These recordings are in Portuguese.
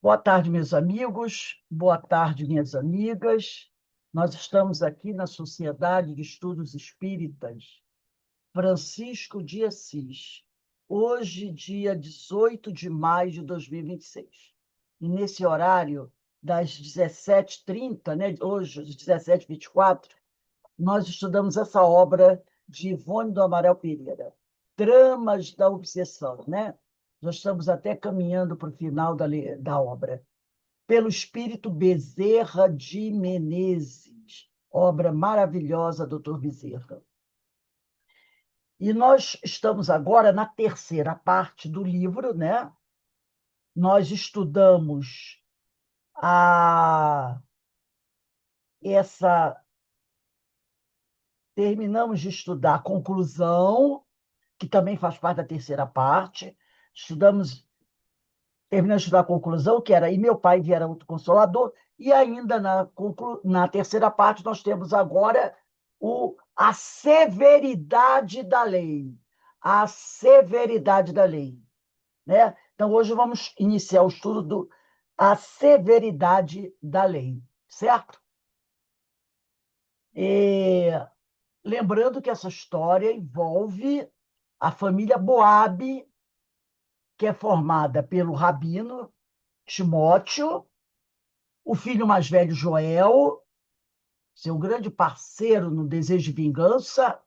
Boa tarde, meus amigos. Boa tarde, minhas amigas. Nós estamos aqui na Sociedade de Estudos Espíritas Francisco de Assis, hoje, dia 18 de maio de 2026. E nesse horário, das 17h30, né, hoje, às 17h24, nós estudamos essa obra de Ivone do Amaral Pereira, Dramas da Obsessão, né? Já estamos até caminhando para o final da obra pelo espírito Bezerra de Menezes, obra maravilhosa, doutor Bezerra. E nós estamos agora na terceira parte do livro, né? Nós estudamos a essa terminamos de estudar a conclusão, que também faz parte da terceira parte. Estudamos Terminamos de estudar a conclusão, que era "E meu pai viera outro consolador", e ainda na terceira parte nós temos agora a severidade da lei. A severidade da lei. Né? Então, hoje vamos iniciar o estudo a severidade da lei, certo? E, lembrando que essa história envolve a família Boabe, que é formada pelo rabino Timóteo, o filho mais velho, Joel, seu grande parceiro no desejo de vingança,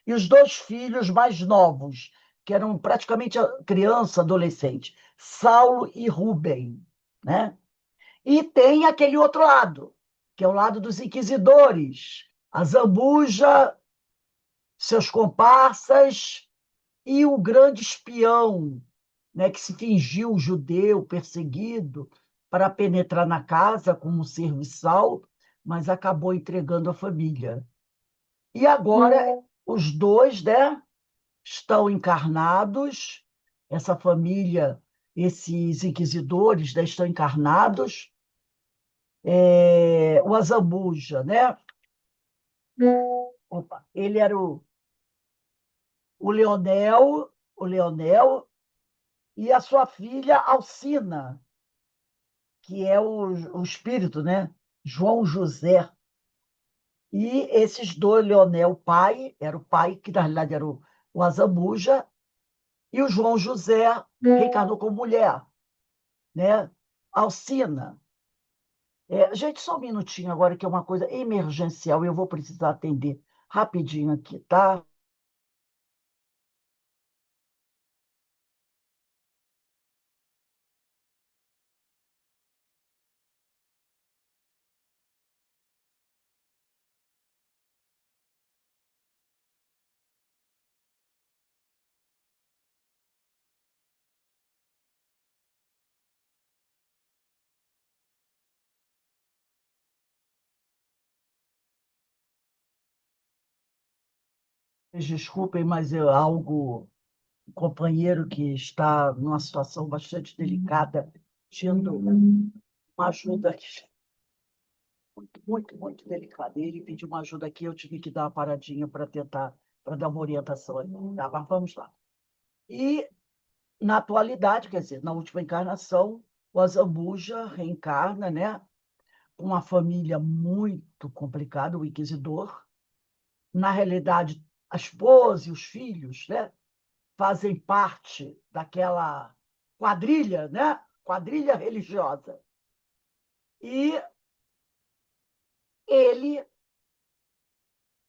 e os dois filhos mais novos, que eram praticamente criança, adolescente, Saulo e Rubem. Né? E tem aquele outro lado, que é o lado dos inquisidores, a Zambuja, seus comparsas e o grande espião, né, que se fingiu judeu perseguido para penetrar na casa como serviçal, mas acabou entregando a família. E agora os dois, né, estão encarnados, essa família, esses inquisidores, né, estão encarnados. O Azambuja, né? Opa, ele era o Leonel, o Leonel e a sua filha Alcina, que é o espírito, né? João José. E esses dois, Leonel, pai, era o pai, que na realidade era o Azambuja, e o João José reencarnou como mulher, né? Alcina. Gente, só um minutinho agora, que é uma coisa emergencial, e eu vou precisar atender rapidinho aqui, tá? Desculpem, mas é algo, um companheiro que está numa situação bastante delicada, tendo uma ajuda aqui, muito, muito, muito delicada. Ele pediu uma ajuda aqui, eu tive que dar uma paradinha para tentar, para dar uma orientação ali. Tá, mas vamos lá. E, na atualidade, quer dizer, na última encarnação, o Azambuja reencarna, né, com uma família muito complicada, o Inquisidor. Na realidade, a esposa e os filhos, né, fazem parte daquela quadrilha, né? Quadrilha religiosa. E ele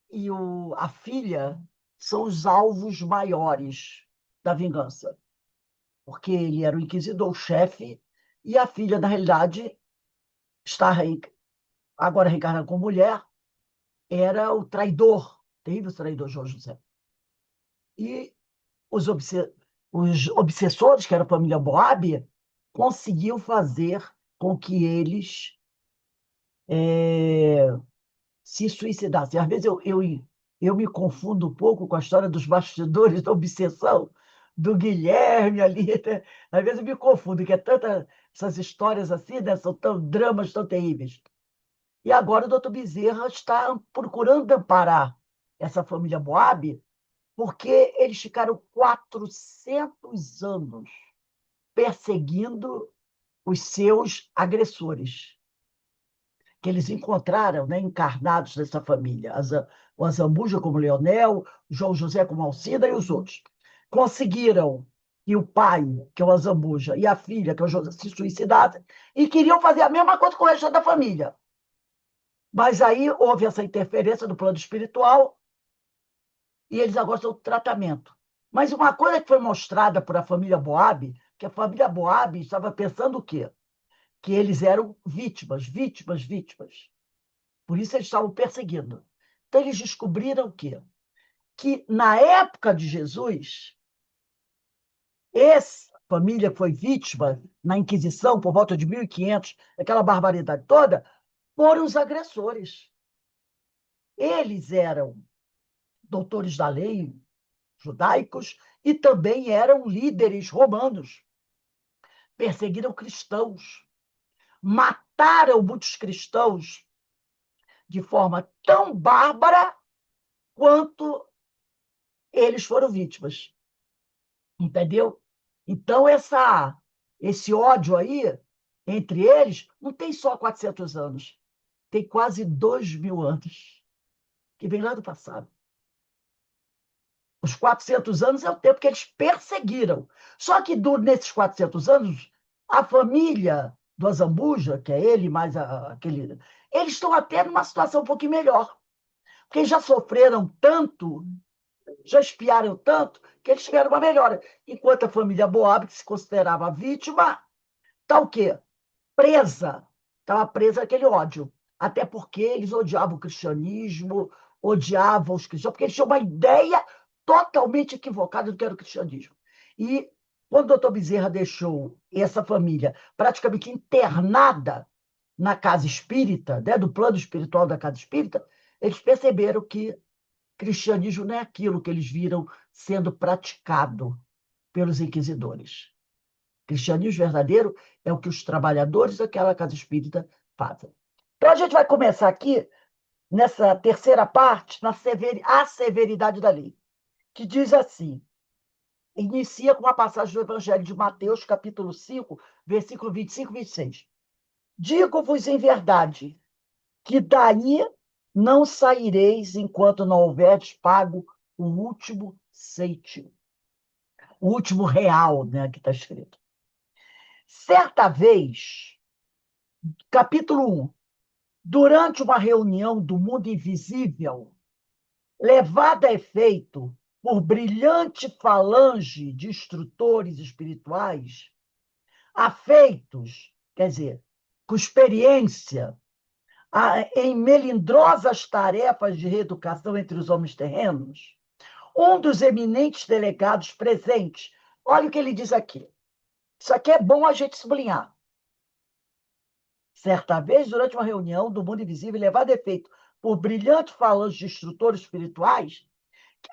e a filha são os alvos maiores da vingança, porque ele era o inquisidor, o chefe, e a filha, na realidade, está agora reencarnada como mulher, era o traidor, terrível traidor João José. E os, os obsessores, que era a família Boab, conseguiu fazer com que eles se suicidassem. Às vezes eu me confundo um pouco com a história dos bastidores da obsessão do Guilherme ali. Né? Às vezes eu me confundo, que é tanta essas histórias assim, né? São tão dramas tão terríveis. E agora o doutor Bezerra está procurando amparar essa família Moab, porque eles ficaram 400 anos perseguindo os seus agressores, que eles encontraram, né, encarnados nessa família. O Azambuja como Leonel, o João José como Alcida e os outros. Conseguiram que o pai, que é o Azambuja, e a filha, que é o José, se suicidassem, e queriam fazer a mesma coisa com o resto da família. Mas aí houve essa interferência do plano espiritual e eles agora estão no tratamento. Mas uma coisa que foi mostrada por a família Boab, que a família Boab estava pensando o quê? Que eles eram vítimas, vítimas, vítimas. Por isso eles estavam perseguindo. Então eles descobriram o quê? Que na época de Jesus, essa família que foi vítima na Inquisição, por volta de 1500, aquela barbaridade toda, foram os agressores. Eles eram doutores da lei, judaicos, e também eram líderes romanos. Perseguiram cristãos, mataram muitos cristãos de forma tão bárbara quanto eles foram vítimas. Entendeu? Então, esse ódio aí, entre eles, não tem só 400 anos, tem quase 2.000 anos, que vem lá do passado. Os 400 anos é o tempo que eles perseguiram. Só que nesses 400 anos, a família do Azambuja, que é ele mais aquele, eles estão até numa situação um pouquinho melhor, porque eles já sofreram tanto, já espiaram tanto, que eles tiveram uma melhora. Enquanto a família Boab, que se considerava vítima, está o quê? Presa. Estava presa aquele ódio. Até porque eles odiavam o cristianismo, odiavam os cristãos, porque eles tinham uma ideia totalmente equivocada do que era o cristianismo. E quando o doutor Bezerra deixou essa família praticamente internada na casa espírita, né, do plano espiritual da casa espírita, eles perceberam que cristianismo não é aquilo que eles viram sendo praticado pelos inquisidores. Cristianismo verdadeiro é o que os trabalhadores daquela casa espírita fazem. Então, a gente vai começar aqui, nessa terceira parte, a severidade da lei, que diz assim, inicia com uma passagem do Evangelho de Mateus, capítulo 5, versículo 25 e 26. Digo-vos em verdade, que daí não saireis enquanto não houverdes pago o último cêntimo, o último real, né, que está escrito. Certa vez, capítulo 1, durante uma reunião do mundo invisível, levada a efeito por brilhante falange de instrutores espirituais, afeitos, quer dizer, com experiência, em melindrosas tarefas de reeducação entre os homens terrenos, um dos eminentes delegados presentes, olha o que ele diz aqui. Isso aqui é bom a gente sublinhar. Certa vez, durante uma reunião do mundo invisível, levado a efeito por brilhante falange de instrutores espirituais,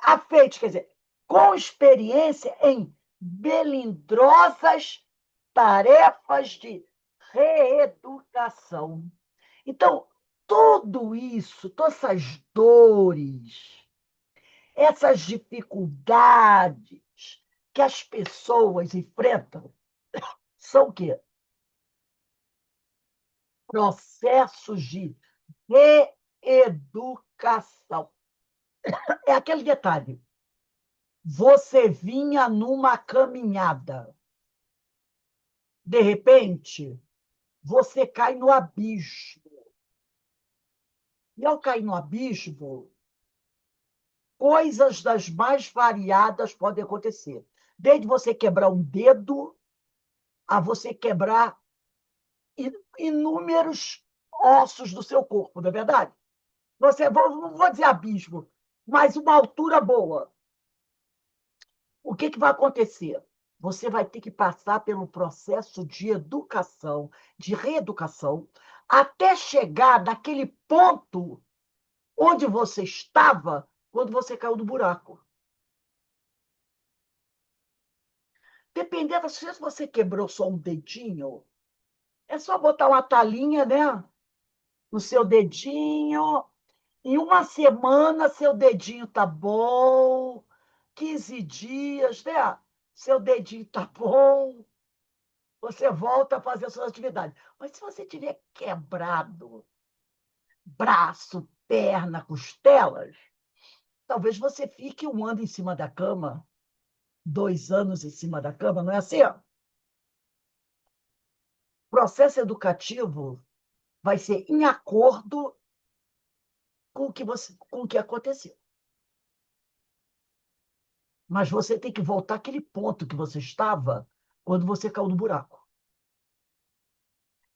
afeitos, quer dizer, com experiência em melindrosas tarefas de reeducação. Então, tudo isso, todas essas dores, essas dificuldades que as pessoas enfrentam, são o quê? Processos de reeducação. É aquele detalhe. Você vinha numa caminhada. De repente, você cai no abismo. E ao cair no abismo, coisas das mais variadas podem acontecer. Desde você quebrar um dedo a você quebrar inúmeros ossos do seu corpo, não é verdade? Não vou dizer abismo, mas uma altura boa. O que vai acontecer? Você vai ter que passar pelo processo de educação, de reeducação, até chegar naquele ponto onde você estava quando você caiu do buraco. Dependendo, se você quebrou só um dedinho, é só botar uma talinha, né, no seu dedinho. Em uma semana, seu dedinho tá bom. 15 dias, né? Seu dedinho tá bom. você volta a fazer suas atividades. Mas se você tiver quebrado braço, perna, costelas, talvez você fique 1 ano em cima da cama, 2 anos em cima da cama, não é assim? O processo educativo vai ser em acordo com o que aconteceu. Mas você tem que voltar àquele ponto que você estava quando você caiu no buraco.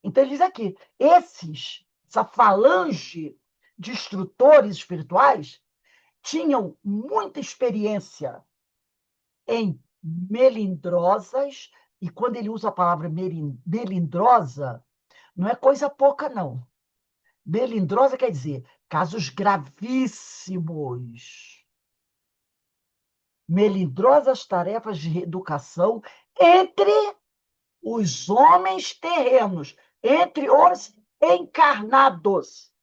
Então, ele diz aqui, essa falange de instrutores espirituais tinham muita experiência em melindrosas, e quando ele usa a palavra melindrosa, não é coisa pouca, não. Melindrosa quer dizer casos gravíssimos. Melindrosas tarefas de reeducação entre os homens terrenos, entre os encarnados.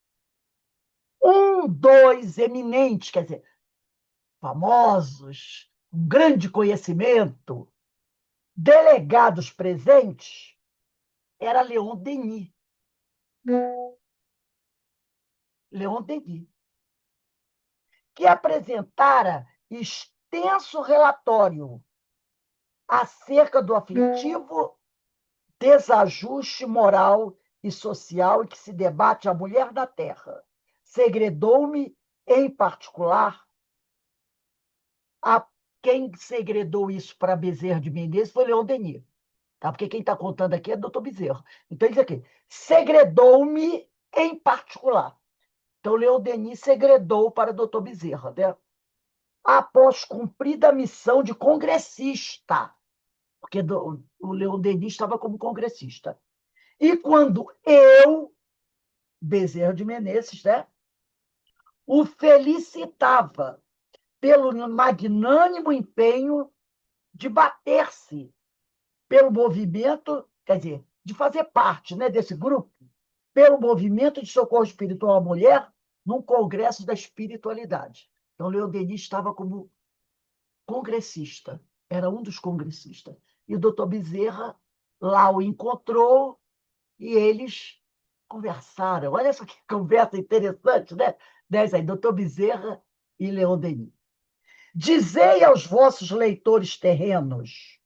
Dois eminentes, quer dizer, famosos, com grande conhecimento, delegados presentes, era Leon Denis. Leon Denis, que apresentara extenso relatório acerca do afetivo desajuste moral e social em que se debate a mulher da terra. Segredou-me, em particular, a quem segredou isso para Bezerra de Menezes foi Leon Denis. Tá? Porque quem está contando aqui é doutor Bezerra. Então, ele diz aqui, segredou-me em particular. Então, Leon Denis segredou para doutor Bezerra, né? Após cumprida a missão de congressista, porque o Leon Denis estava como congressista. E quando eu, Bezerra de Menezes, né, o felicitava pelo magnânimo empenho de bater-se pelo movimento, quer dizer, de fazer parte, né, desse grupo, pelo movimento de socorro espiritual à mulher num congresso da espiritualidade. Então, Leon Denis estava como congressista, era um dos congressistas. E o doutor Bezerra lá o encontrou e eles conversaram. Olha essa que conversa interessante, né? Dez aí, doutor Bezerra e Leon Denis. Dizei aos vossos leitores terrenos,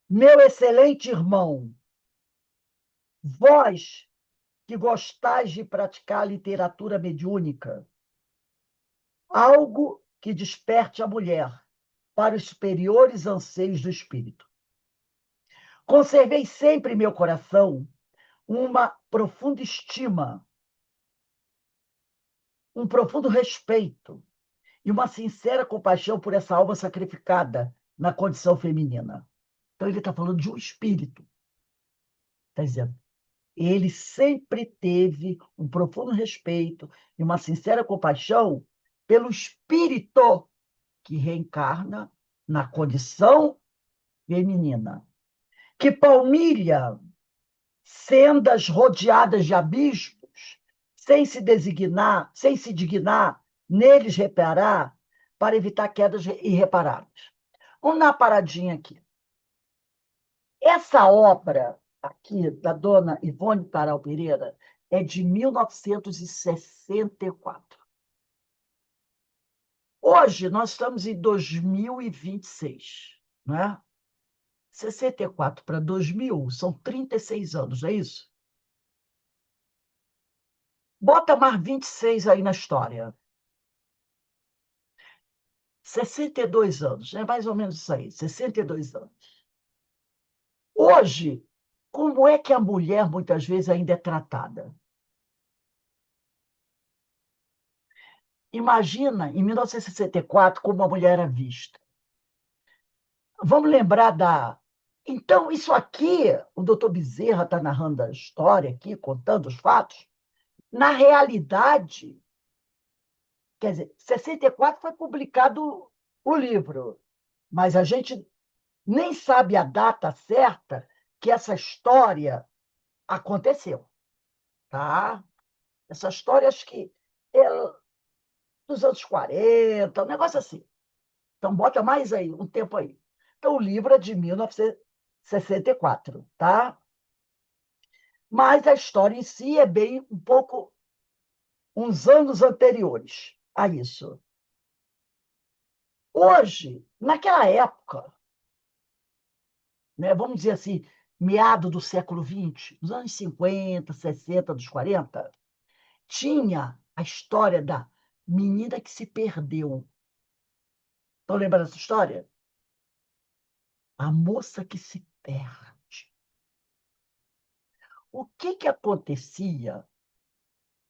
meu excelente irmão, vós que gostais de praticar a literatura mediúnica, algo que desperte a mulher para os superiores anseios do espírito. Conservei sempre em meu coração uma profunda estima, um profundo respeito e uma sincera compaixão por essa alma sacrificada na condição feminina. Então, ele está falando de um espírito. Está dizendo, ele sempre teve um profundo respeito e uma sincera compaixão pelo espírito que reencarna na condição feminina. Que palmilha sendas rodeadas de abismos, sem se dignar neles reparar, para evitar quedas irreparáveis. Vamos dar uma paradinha aqui. Essa obra aqui, da dona Ivone Taral Pereira, é de 1964. Hoje, nós estamos em 2026, né? 64 para 2000 são 36 anos, não é isso? Bota mais 26 aí na história. 62 anos, é mais ou menos isso aí, 62 anos. Hoje, como é que a mulher muitas vezes ainda é tratada? Imagina, em 1964, como a mulher era vista. Vamos lembrar da. Então, isso aqui, o doutor Bezerra está narrando a história aqui, contando os fatos. Na realidade, quer dizer, 64 foi publicado o livro, mas a gente nem sabe a data certa que essa história aconteceu, tá? Essa história, acho que é dos anos 40, um negócio assim. Então, bota mais aí, um tempo aí. Então, o livro é de 1964. 64, tá? Mas a história em si é bem um pouco uns anos anteriores a isso. Hoje, naquela época, né, vamos dizer assim, meado do século XX, nos anos 50, 60, dos 40, tinha a história da menina que se perdeu. Estão lembrando dessa história? A moça que se perde. O que que acontecia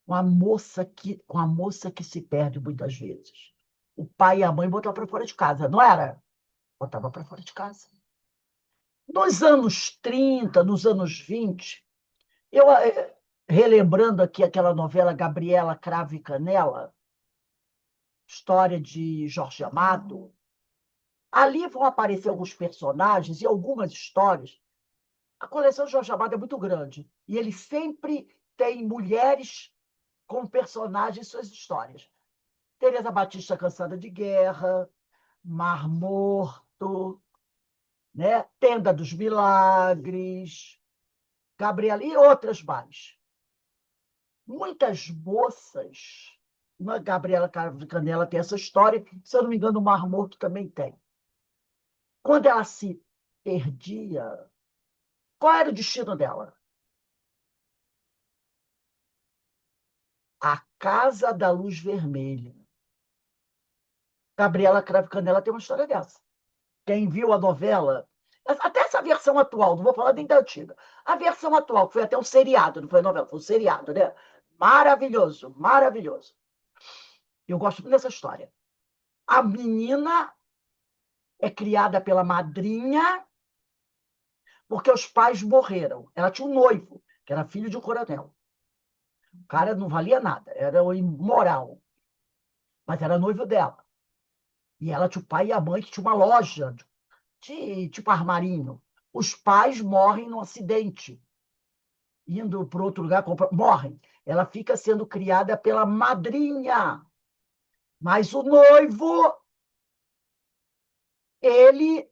com a moça que se perde muitas vezes? O pai e a mãe botavam para fora de casa, não era? Botava para fora de casa. Nos anos 30, nos anos 20, eu, relembrando aqui aquela novela Gabriela Cravo e Canela, história de Jorge Amado, ali vão aparecer alguns personagens e algumas histórias. A coleção de Jorge Amado é muito grande e ele sempre tem mulheres como personagens em suas histórias. Teresa Batista Cansada de Guerra, Mar Morto, né? Tenda dos Milagres, Gabriela e outras mais. Muitas moças, uma Gabriela Canela tem essa história, se eu não me engano, o Mar Morto também tem. Quando ela se perdia, qual era o destino dela? A Casa da Luz Vermelha. Gabriela Cravo Canela tem uma história dessa. Quem viu a novela, até essa versão atual, não vou falar nem da antiga, a versão atual, que foi até um seriado, não foi novela, foi um seriado, né? Maravilhoso, maravilhoso. Eu gosto muito dessa história. A menina é criada pela madrinha porque os pais morreram. Ela tinha um noivo, que era filho de um coronel. O cara não valia nada, era um imoral, mas era noivo dela. E ela tinha o pai e a mãe que tinha uma loja de tipo armarinho. Os pais morrem num acidente, indo para outro lugar, morrem. Ela fica sendo criada pela madrinha. Mas o noivo, ele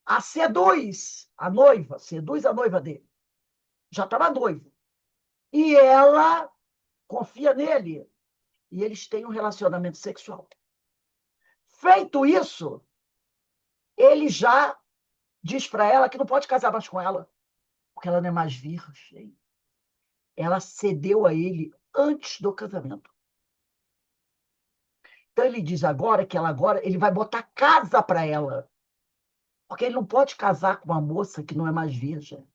a seduz a noiva dele. Já estava noivo. E ela confia nele. E eles têm um relacionamento sexual. Feito isso, ele já diz para ela que não pode casar mais com ela, porque ela não é mais virgem. Ela cedeu a ele antes do casamento. Então ele diz agora que ela agora ele vai botar casa para ela, porque ele não pode casar com uma moça que não é mais virgem.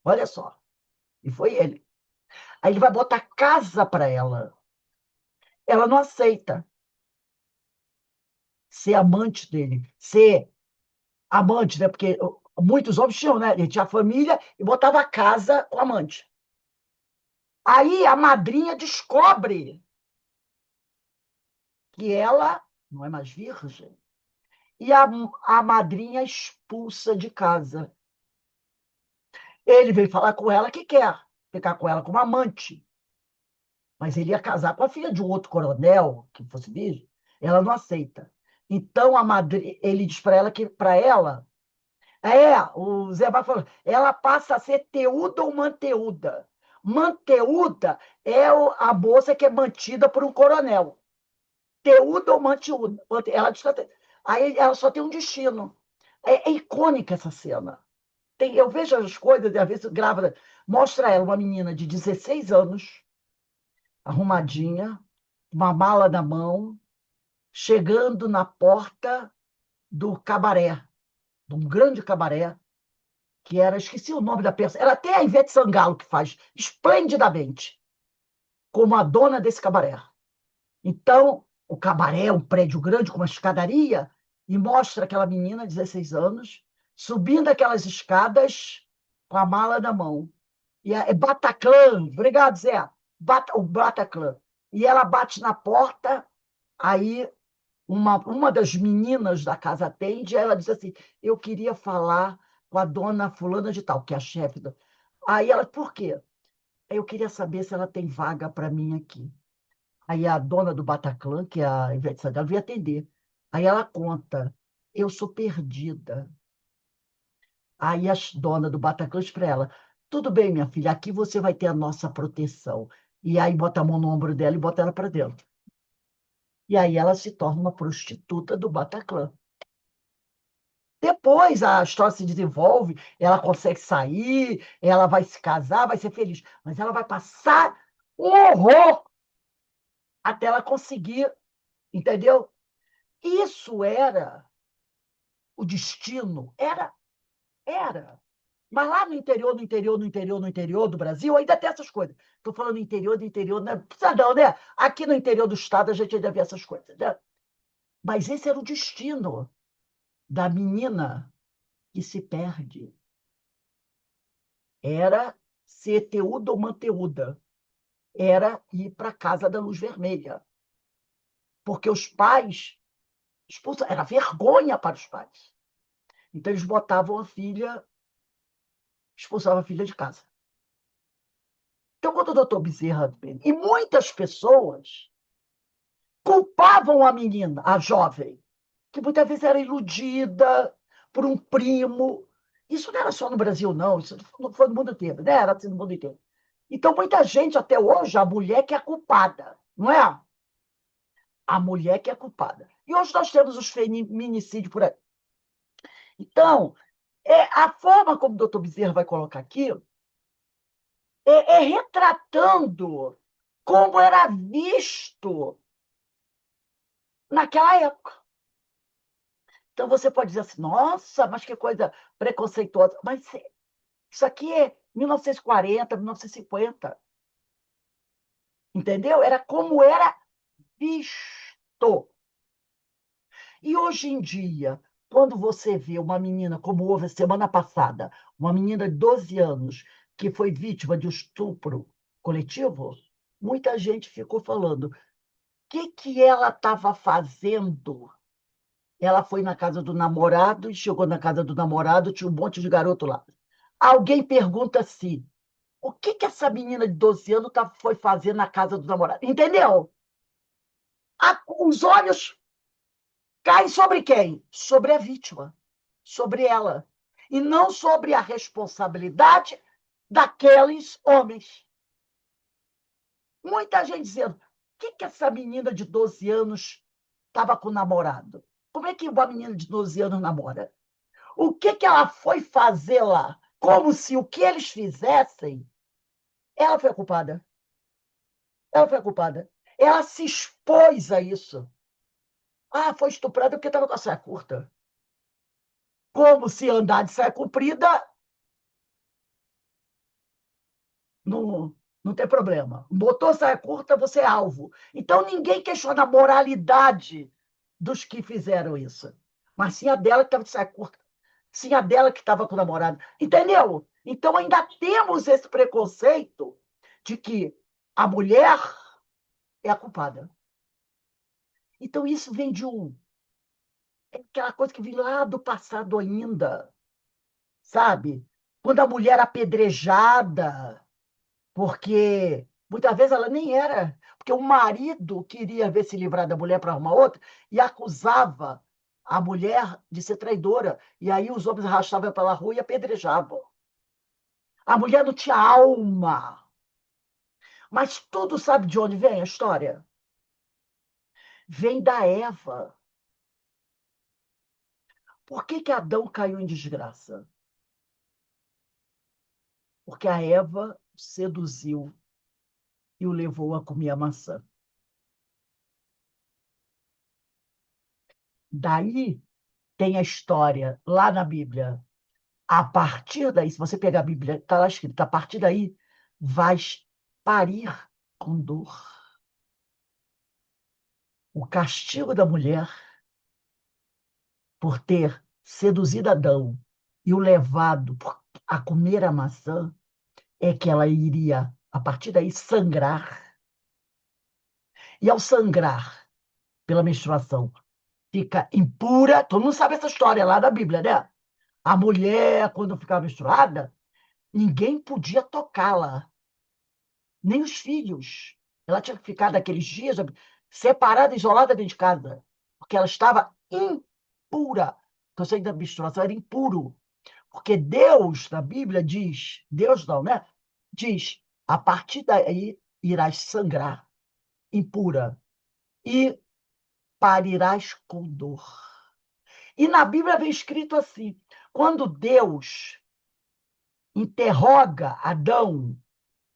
Olha só. E foi ele. Aí ele vai botar casa para ela. Ela não aceita ser amante dele, ser amante, né? Porque muitos homens tinham, né? Ele tinha família e botava casa com amante. Aí a madrinha descobre que ela não é mais virgem. E a madrinha expulsa de casa. Ele veio falar com ela que quer ficar com ela como amante. Mas ele ia casar com a filha de um outro coronel, que fosse virgem. Ela não aceita. Então a madrinha, ele diz para ela que para ela, o Zé Bar falou, ela passa a ser teuda ou manteuda. Manteuda é a moça que é mantida por um coronel. Teuda ou manteuda. Ela diz, aí ela só tem um destino. É icônica essa cena. Eu vejo as coisas, às vezes grávida, mostra ela, uma menina de 16 anos, arrumadinha, uma mala na mão, chegando na porta do cabaré, de um grande cabaré, que era, esqueci o nome da pessoa, era até a Ivete Sangalo que faz, esplendidamente, como a dona desse cabaré. Então, o cabaré é um prédio grande com uma escadaria, e mostra aquela menina, 16 anos, subindo aquelas escadas com a mala na mão. E é Bataclan, obrigado, Zé. O Bataclan. E ela bate na porta, aí uma das meninas da casa atende, ela diz assim: eu queria falar com a dona fulana de tal, que é a chefe. Aí ela, por quê? Eu queria saber se ela tem vaga para mim aqui. Aí a dona do Bataclan, que é a Ivete Sangalo, veio atender. Aí ela conta: eu sou perdida. Aí a dona do Bataclan diz para ela: tudo bem, minha filha, aqui você vai ter a nossa proteção. E aí bota a mão no ombro dela e bota ela para dentro. E aí ela se torna uma prostituta do Bataclan. Depois a história se desenvolve, ela consegue sair, ela vai se casar, vai ser feliz. Mas ela vai passar um horror até ela conseguir, entendeu? Isso era o destino, era. Mas lá no interior, no interior, no interior, no interior do Brasil, ainda tem essas coisas. Estou falando interior do interior, não precisa não, né? Aqui no interior do estado a gente ainda vê essas coisas, né? Mas esse era o destino da menina que se perde. Era ser Teuda ou Manteúda. Era ir para a casa da luz vermelha. Porque os pais expulsavam, era vergonha para os pais. Então eles botavam a filha, expulsavam a filha de casa. Então, quando o doutor Bezerra e muitas pessoas culpavam a menina, a jovem, que muitas vezes era iludida por um primo. Isso não era só no Brasil, não, isso não foi no mundo inteiro, né? Era assim no mundo inteiro. Então, muita gente, até hoje, a mulher que é a culpada, não é? A mulher que é a culpada. E hoje nós temos os feminicídios por aí. Então, a forma como o doutor Bezerra vai colocar aqui é retratando como era visto naquela época. Então, você pode dizer assim, nossa, mas que coisa preconceituosa. Mas isso aqui é 1940, 1950. Entendeu? Era como era visto. E hoje em dia, quando você vê uma menina, como houve semana passada, uma menina de 12 anos que foi vítima de um estupro coletivo, muita gente ficou falando: o que ela estava fazendo? Ela foi na casa do namorado e chegou na casa do namorado, tinha um monte de garoto lá. Alguém pergunta assim: o que essa menina de 12 anos foi fazer na casa do namorado? Entendeu? Os olhos caem sobre quem? Sobre a vítima, sobre ela. E não sobre a responsabilidade daqueles homens. Muita gente dizendo: o que essa menina de 12 anos estava com o namorado? Como é que uma menina de 12 anos namora? O que ela foi fazer lá? Como se o que eles fizessem, ela foi a culpada. Ela foi a culpada. Ela se expôs a isso. Ah, foi estuprada porque estava com a saia curta. Como se andar de saia comprida não, não tem problema. Botou saia curta, você é alvo. Então ninguém questiona a moralidade dos que fizeram isso. Mas sim a dela que estava de saia curta. Sim a dela que estava com o namorado. Entendeu? Então ainda temos esse preconceito de que a mulher é a culpada. Então isso vem de aquela coisa que vem lá do passado ainda, sabe? Quando a mulher era apedrejada, porque muitas vezes ela nem era, porque o marido queria ver se livrar da mulher para arrumar outra e acusava a mulher de ser traidora. E aí os homens arrastavam pela rua e apedrejavam. A mulher não tinha alma. Mas tudo sabe de onde vem a história? Vem da Eva. Por que Adão caiu em desgraça? Porque a Eva seduziu e o levou a comer a maçã. Daí tem a história lá na Bíblia. A partir daí, se você pegar a Bíblia, está lá escrito, a partir daí vais parir com dor. O castigo da mulher por ter seduzido Adão e o levado a comer a maçã é que ela iria, a partir daí, sangrar. E ao sangrar pela menstruação, fica impura. Todo mundo sabe essa história lá da Bíblia, né? A mulher, quando ficava menstruada, ninguém podia tocá-la, nem os filhos. Ela tinha que ficar daqueles dias separada, isolada dentro de casa, porque ela estava impura. O conceito da menstruação era impuro, Porque Deus, na Bíblia, diz, Deus não, né? Diz, a partir daí irás sangrar, impura, e parirás com dor. E na Bíblia vem escrito assim: quando Deus interroga Adão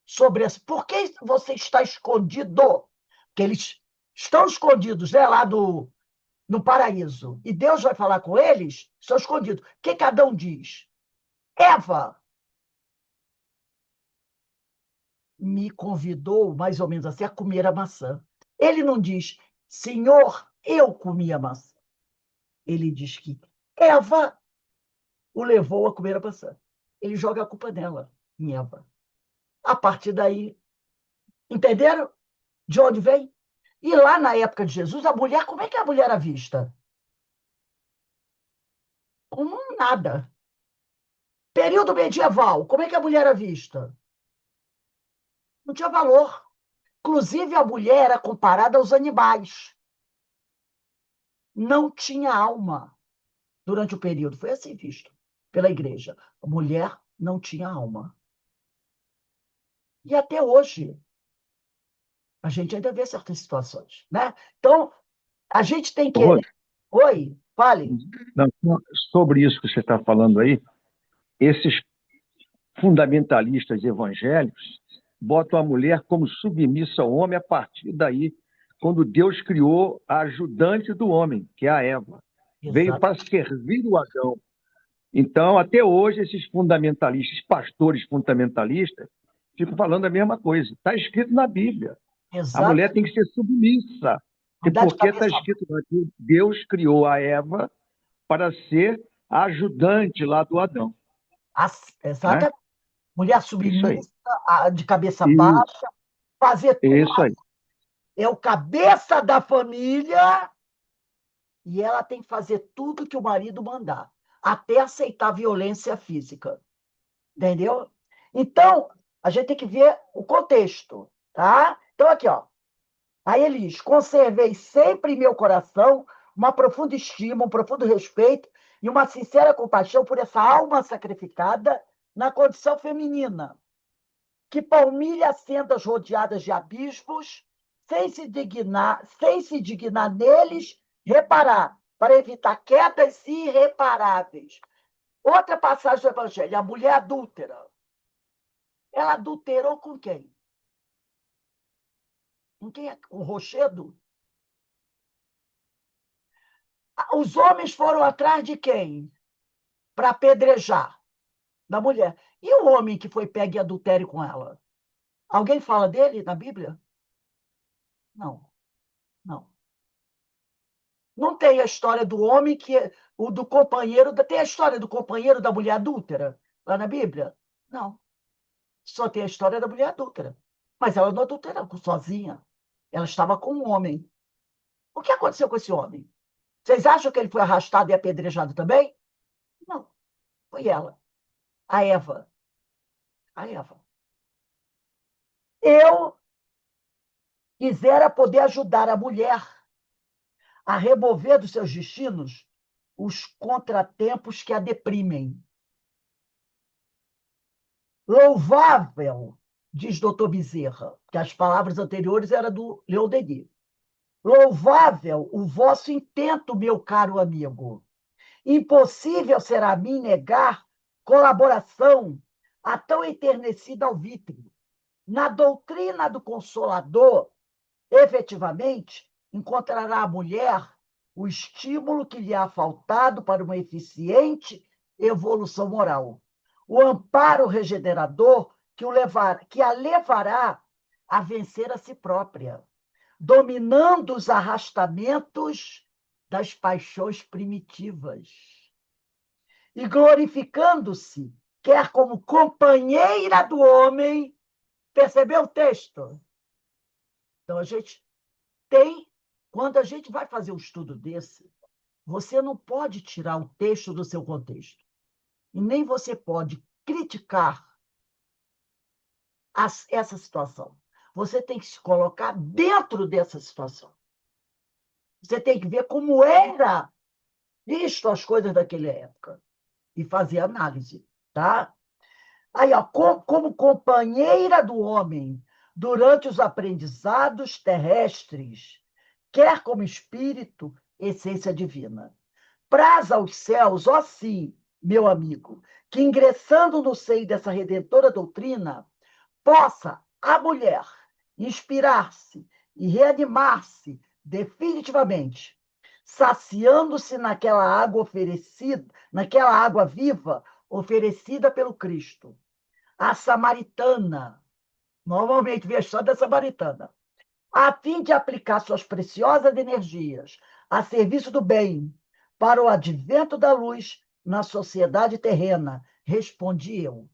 sobre as, por que você está escondido? Porque eles estão escondidos, né, lá no paraíso. E Deus vai falar com eles, estão escondidos. O que Adão diz? Eva me convidou, mais ou menos assim, a comer a maçã. Ele não diz, Senhor, eu comi a maçã. Ele diz que Eva o levou a comer a maçã. Ele joga a culpa nela, em Eva. A partir daí, entenderam de onde vem? E lá na época de Jesus, a mulher, como é que a mulher era vista? Como nada. Período medieval, como é que a mulher era vista? Não tinha valor. Inclusive, a mulher era comparada aos animais. Não tinha alma durante o período. Foi assim visto pela igreja. A mulher não tinha alma. E até hoje, a gente ainda vê certas situações, né? Então, a gente tem que... Rose, Oi, fale. não, sobre isso que você está falando aí, esses fundamentalistas evangélicos botam a mulher como submissa ao homem a partir daí, quando Deus criou a ajudante do homem, que é a Eva. Veio Exato. para servir o Adão. Então, até hoje, esses fundamentalistas, pastores fundamentalistas, ficam falando a mesma coisa. Está escrito na Bíblia. A Exato. mulher tem que ser submissa. E Andar de porque está cabeça... escrito lá que Deus criou a Eva para ser a ajudante lá do Adão. Né? Exatamente. Mulher Isso aí. submissa, de cabeça Isso, baixa, fazer tudo. isso aí. É o cabeça da família e ela tem que fazer tudo que o marido mandar, até aceitar violência física. Entendeu? Então, a gente tem que ver o contexto, tá? Então, aqui, ó. Aí ele diz: conservei sempre em meu coração uma profunda estima, um profundo respeito e uma sincera compaixão por essa alma sacrificada na condição feminina, que palmilha sendas rodeadas de abismos, sem se dignar neles, reparar, para evitar quedas irreparáveis. Outra passagem do Evangelho, a mulher adúltera. Ela adulterou com quem? Com quem? O rochedo? Os homens foram atrás de quem? Para apedrejar. Da mulher. E o homem que foi pego em adultério com ela? Alguém fala dele na Bíblia? Não, não. Não tem a história do homem que o do companheiro, tem a história do companheiro da mulher adúltera lá na Bíblia? Não. Só tem a história da mulher adúltera. Mas ela não adulterou sozinha. Ela estava com um homem. O que aconteceu com esse homem? Vocês acham que ele foi arrastado e apedrejado também? Não. Foi ela. A Eva. A Eva. Eu quisera poder ajudar a mulher a remover dos seus destinos os contratempos que a deprimem. Louvável, diz doutor Bezerra, que as palavras anteriores eram do Leon Denis. Louvável o vosso intento, meu caro amigo. Impossível será a mim negar colaboração a tão enternecida alvitre. Na doutrina do Consolador, efetivamente, encontrará a mulher o estímulo que lhe há faltado para uma eficiente evolução moral, o amparo regenerador que a levará a vencer a si própria, dominando os arrastamentos das paixões primitivas e glorificando-se, quer como companheira do homem. Percebeu o texto? Então, a gente tem, quando a gente vai fazer um estudo desse, você não pode tirar o texto do seu contexto. E nem você pode criticar essa situação. Você tem que se colocar dentro dessa situação. Você tem que ver como era visto as coisas daquela época. e fazer análise, tá? Aí, ó, como companheira do homem durante os aprendizados terrestres, quer como espírito, essência divina. Praz aos céus, ó sim, meu amigo, que ingressando no seio dessa redentora doutrina, possa a mulher inspirar-se e reanimar-se definitivamente, saciando-se naquela água oferecida, naquela água viva oferecida pelo Cristo. A samaritana, normalmente vê a história da samaritana, a fim de aplicar suas preciosas energias a serviço do bem para o advento da luz na sociedade terrena, respondi eu.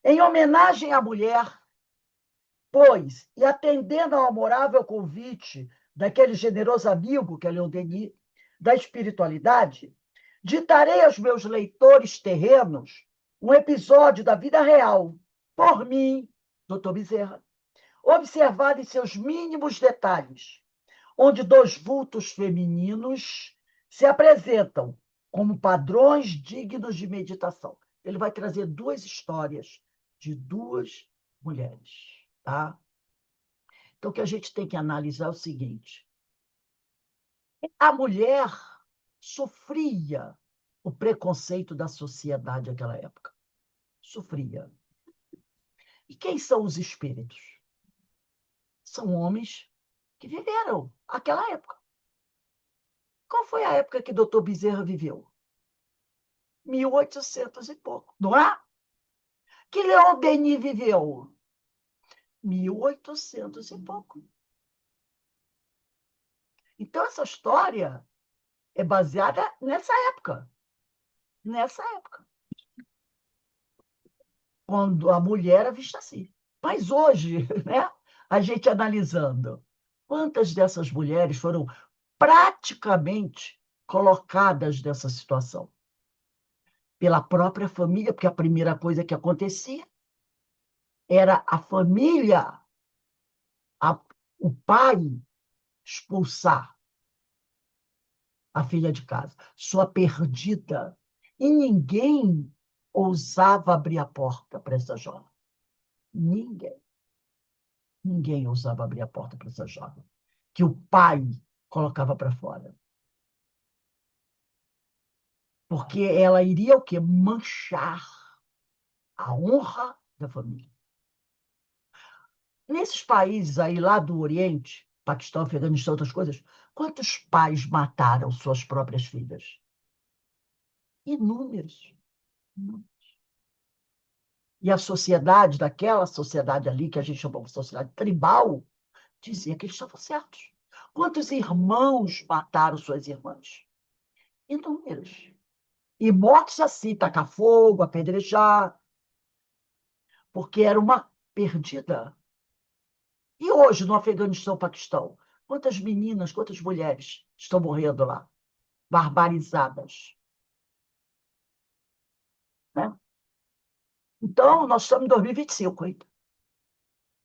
Em homenagem à mulher, pois, e atendendo ao amorável convite daquele generoso amigo, que é Leon Denis, da espiritualidade, ditarei aos meus leitores terrenos um episódio da vida real, por mim, Dr. Bezerra, observado em seus mínimos detalhes, onde dois vultos femininos se apresentam como padrões dignos de meditação. Ele vai trazer duas histórias de duas mulheres, tá? Então, o que a gente tem que analisar é o seguinte: a mulher sofria o preconceito da sociedade naquela época. Sofria. E quem são os espíritos? São homens que viveram aquela época. Qual foi a época que Dr. Bezerra viveu? 1800 e pouco, não é? Que Leon Denis viveu? 1800 e pouco. Então, essa história é baseada nessa época. Nessa época. Quando a mulher era vista assim. Mas hoje, né, a gente analisando, quantas dessas mulheres foram praticamente colocadas nessa situação? Pela própria família, porque a primeira coisa que acontecia era a família, a, o pai expulsar a filha de casa, sua perdida. E ninguém ousava abrir a porta para essa jovem. Ninguém. Ninguém ousava abrir a porta para essa jovem, que o pai colocava para fora. Porque ela iria o quê? Manchar a honra da família. Nesses países aí lá do Oriente, Paquistão, Afeganistão, outras coisas, quantos pais mataram suas próprias filhas? Inúmeros. E a sociedade, daquela sociedade ali, que a gente chamou de sociedade tribal, dizia que eles estavam certos. Quantos irmãos mataram suas irmãs? Inúmeros. E mortes assim, tacar fogo, apedrejar, porque era uma perdida. E hoje, no Afeganistão, Paquistão, quantas meninas, quantas mulheres estão morrendo lá, barbarizadas? Né? Então, nós estamos em 2025 ainda.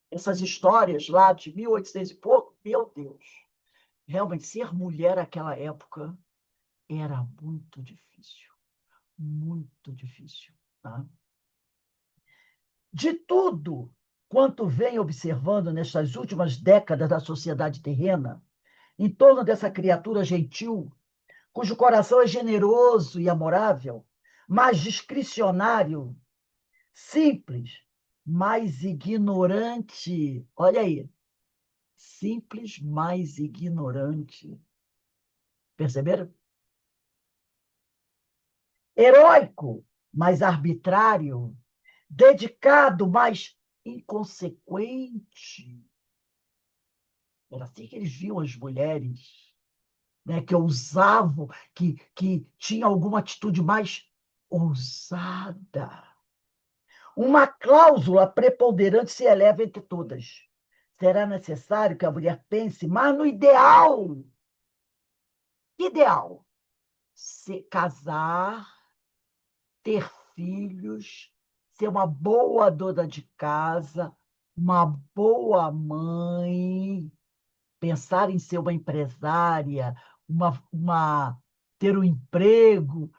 Essas histórias lá de 1800 e pouco, meu Deus, realmente ser mulher naquela época era muito difícil, muito difícil. Tá? De tudo quanto vem observando nestas últimas décadas da sociedade terrena, em torno dessa criatura gentil, cujo coração é generoso e amorável, mas discricionário, simples, mas ignorante. Olha aí, simples, mas ignorante. Perceberam? Heróico, mas arbitrário. Dedicado, mas inconsequente. Era assim que eles viam as mulheres, né, que ousavam, que tinham alguma atitude mais ousada. Uma cláusula preponderante se eleva entre todas. Será necessário que a mulher pense, mas no ideal. Ideal. Se casar, ter filhos, ser uma boa dona de casa, uma boa mãe, pensar em ser uma empresária, ter um emprego,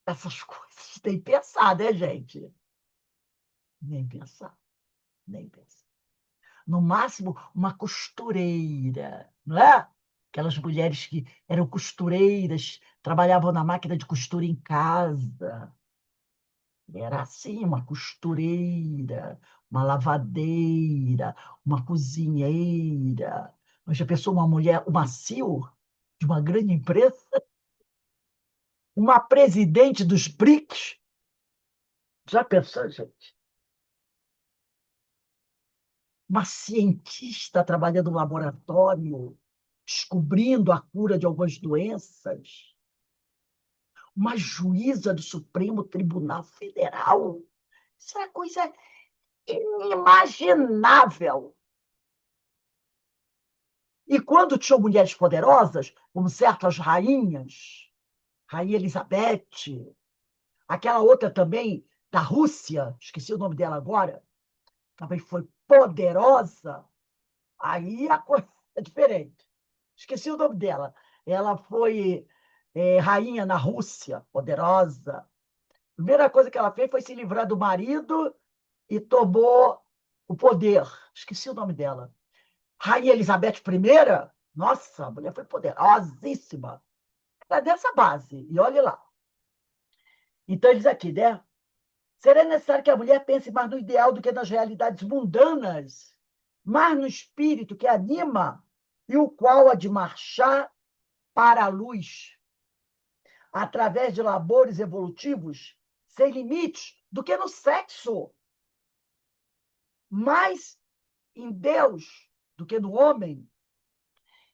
Essas coisas, nem pensar, né, gente? Nem pensar, nem pensar. No máximo, uma costureira, não é? Aquelas mulheres que eram costureiras, trabalhavam na máquina de costura em casa. Era assim, uma costureira, uma lavadeira, uma cozinheira. Mas já pensou uma mulher, uma CEO de uma grande empresa, uma presidente dos BRICS? Já pensou, gente? Uma cientista trabalhando no laboratório, descobrindo a cura de algumas doenças, uma juíza do Supremo Tribunal Federal. Isso é coisa inimaginável. E quando tinham mulheres poderosas, como certas rainhas, Rainha Elizabeth, aquela outra também da Rússia, esqueci o nome dela agora, também foi poderosa, aí a coisa é diferente. Esqueci o nome dela. Ela foi rainha na Rússia, poderosa. A primeira coisa que ela fez foi se livrar do marido e tomou o poder. Esqueci o nome dela. Rainha Elizabeth I, nossa, a mulher foi poderosíssima. Era dessa base, e olhe lá. Então, ele diz aqui, né? Será necessário que a mulher pense mais no ideal do que nas realidades mundanas, mais no espírito que anima e o qual há de marchar para a luz, através de labores evolutivos sem limites, do que no sexo, mais em Deus do que no homem,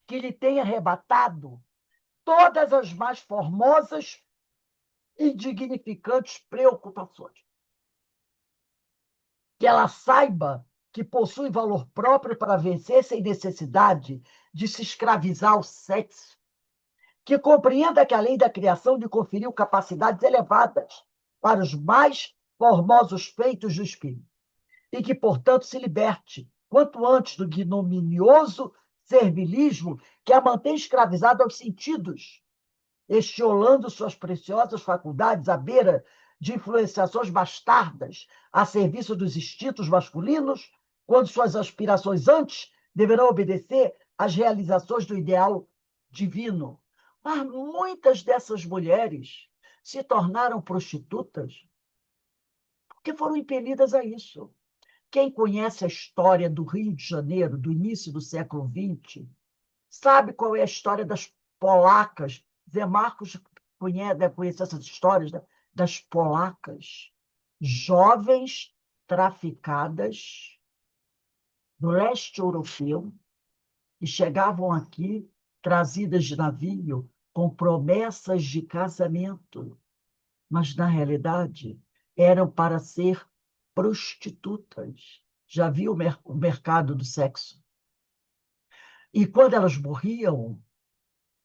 que lhe tenha arrebatado todas as mais formosas e dignificantes preocupações. Que ela saiba que possui valor próprio para vencer sem necessidade de se escravizar ao sexo, que compreenda que a lei da criação lhe conferiu capacidades elevadas para os mais formosos feitos do espírito, e que, portanto, se liberte quanto antes do ignominioso servilismo que a mantém escravizada aos sentidos, estiolando suas preciosas faculdades à beira de influenciações bastardas a serviço dos instintos masculinos, quando suas aspirações antes deverão obedecer às realizações do ideal divino. Mas muitas dessas mulheres se tornaram prostitutas porque foram impelidas a isso. Quem conhece a história do Rio de Janeiro, do início do século XX, sabe qual é a história das polacas. Zé Marcos deve conhecer essas histórias, né? Das polacas, jovens traficadas do leste europeu, que chegavam aqui trazidas de navio com promessas de casamento, mas, na realidade, eram para ser prostitutas. Já viu o mercado do sexo? E quando elas morriam,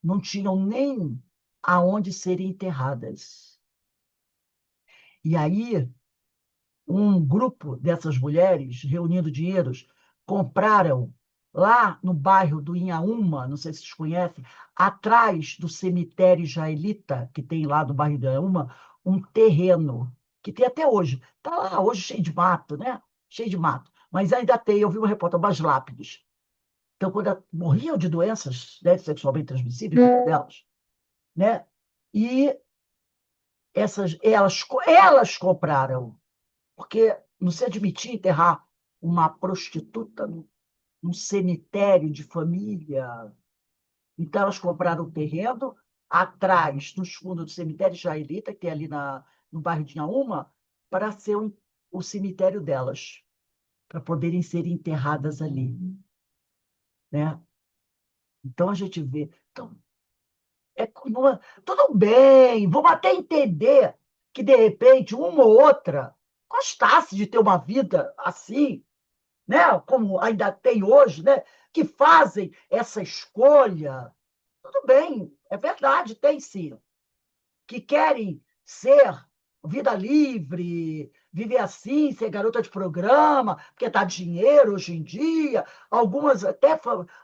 não tinham nem aonde serem enterradas. E aí, um grupo dessas mulheres, reunindo dinheiros, compraram lá no bairro do Inhaúma, não sei se vocês conhecem, atrás do cemitério israelita, que tem lá do bairro do Inhaúma, um terreno, que tem até hoje. Está lá hoje cheio de mato, né? Cheio de mato. Mas ainda tem, eu vi uma reportagem, umas lápides. Então, quando morriam de doenças, né, sexualmente transmissíveis, muitas delas, né? E elas compraram, porque não se admitia enterrar uma prostituta num cemitério de família. Então, elas compraram um terreno atrás, nos fundos do cemitério israelita, que tem ali no bairro de Inhaúma, para ser o cemitério delas, para poderem ser enterradas ali. Né? Então, a gente vê. Então, tudo bem, vamos até entender que, de repente, uma ou outra gostasse de ter uma vida assim, né? Como ainda tem hoje, né? Que fazem essa escolha. Tudo bem, é verdade, tem sim. Que querem ser vida livre, viver assim, ser garota de programa, porque dá dinheiro hoje em dia. Algumas até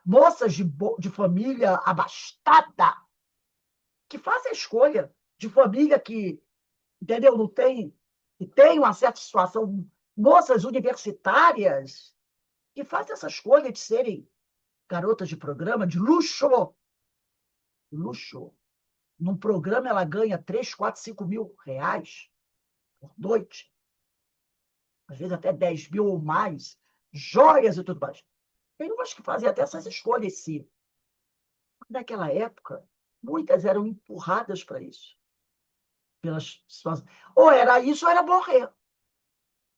moças de família abastada que fazem a escolha de família que entendeu? Não tem. E tem uma certa situação, moças universitárias que fazem essa escolha de serem garotas de programa de luxo. Luxo. Num programa ela ganha 3, 4, 5 mil reais por noite, às vezes até 10 mil ou mais, joias e tudo mais. Tem umas que fazem até essas escolhas, sim. Naquela época, muitas eram empurradas para isso. Pelas situações. Ou era isso, ou era morrer.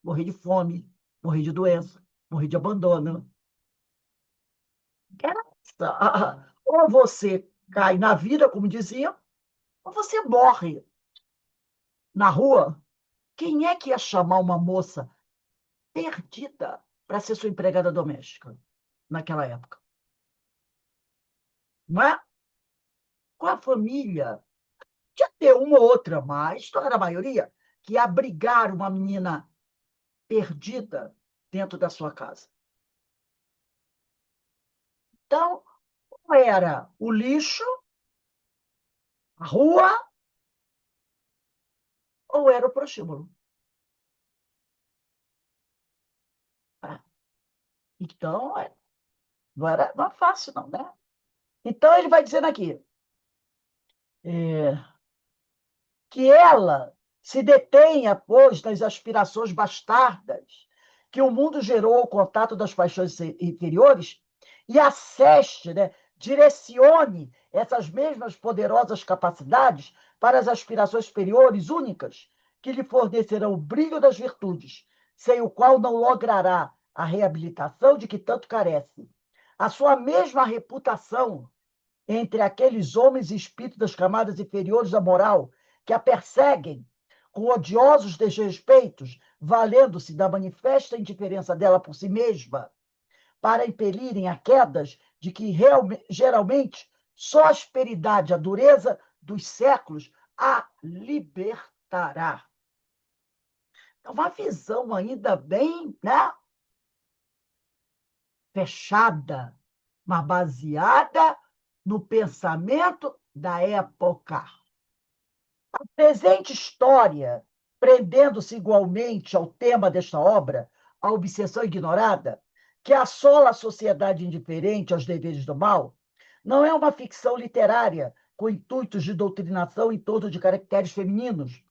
Morrer de fome, morrer de doença, morrer de abandono. Era essa. Ou você cai na vida, como diziam, ou você morre na rua. Quem é que ia chamar uma moça perdida para ser sua empregada doméstica naquela época? Não é? Com a família, tinha ter uma ou outra, mas não era a maioria, que ia abrigar uma menina perdida dentro da sua casa. Então, ou era o lixo, a rua, ou era o prostíbulo. Então, não é fácil, não, né? Então, ele vai dizendo aqui que ela se detenha, pois, nas aspirações bastardas que o mundo gerou ao contato das paixões inferiores e aceste, né, direcione essas mesmas poderosas capacidades para as aspirações superiores únicas que lhe fornecerão o brilho das virtudes, sem o qual não logrará a reabilitação de que tanto carece. A sua mesma reputação entre aqueles homens e espíritos das camadas inferiores da moral que a perseguem com odiosos desrespeitos, valendo-se da manifesta indiferença dela por si mesma, para impelirem a quedas de que geralmente só a asperidade, a dureza dos séculos a libertará. Então, uma visão ainda bem, né, fechada, mas baseada no pensamento da época. A presente história, prendendo-se igualmente ao tema desta obra, a obsessão ignorada, que assola a sociedade indiferente aos deveres do mal, não é uma ficção literária com intuitos de doutrinação em torno de caracteres femininos,